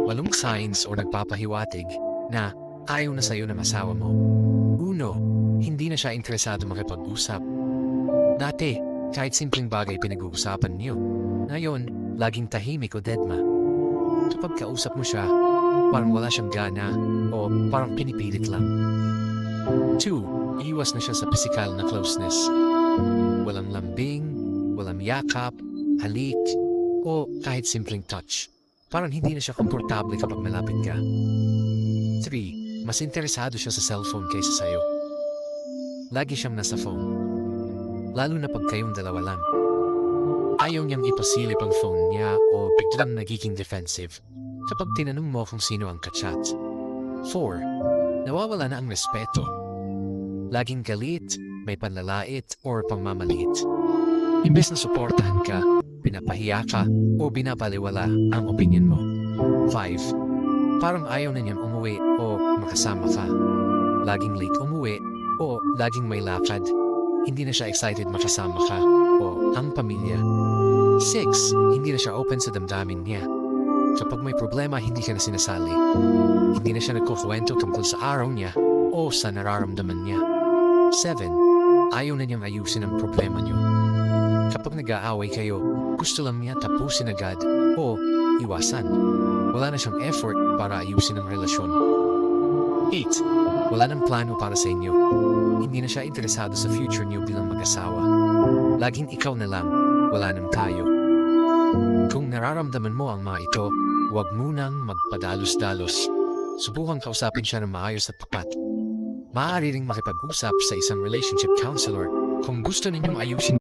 Walong signs o nagpapahiwatig na ayaw na sa'yo ng asawa mo. Uno, hindi na siya interesado makipag-usap. Dati, kahit simpleng bagay pinag-uusapan niyo. Ngayon, laging tahimik o deadma. Kapag kausap mo siya, parang wala siyang gana o parang pinipilit lang. 2. Iwas na siya sa physical na closeness. Walang lambing, walang yakap, halik, o kahit simpleng touch. Parang hindi na siya komportable kapag malapit ka. 3. Mas interesado siya sa cellphone kaysa sa'yo. Lagi siyang nasa phone. Lalo na pag kayong dalawa lang. Ayaw niyang ipasilip ang phone niya o biglang nagiging defensive kapag tinanong mo kung sino ang kachat. 4. Nawawala na ang respeto. Laging galit, may panlalait or pangmamaliit. Imbes na suportahan ka, pinapahiya ka o binabaliwala ang opinion mo. 5. Parang ayaw na niyang umuwi o makasama ka. Laging late umuwi o laging may lakad. Hindi na siya excited makasama ka o ang pamilya. 6. Hindi na siya open sa damdamin niya. Kapag may problema, hindi ka na sinasali. Hindi na siya nagkukwento tungkol sa araw niya o sa nararamdaman niya. 7. Ayaw na niyang ayusin ang problema niyo. Kapag nag-aaway kayo, gusto lang niya tapusin agad o iwasan. Wala na siyang effort para ayusin ang relasyon. 8. Wala nang plano para sa inyo. Hindi na siya interesado sa future niyo bilang mag-asawa. Laging ikaw na lang, wala nang tayo. Kung nararamdaman mo ang mga ito, huwag munang magpadalos-dalos. Subukan kausapin siya ng maayos at tapat. Maaari ring makipag-usap sa isang relationship counselor kung gusto ninyong ayusin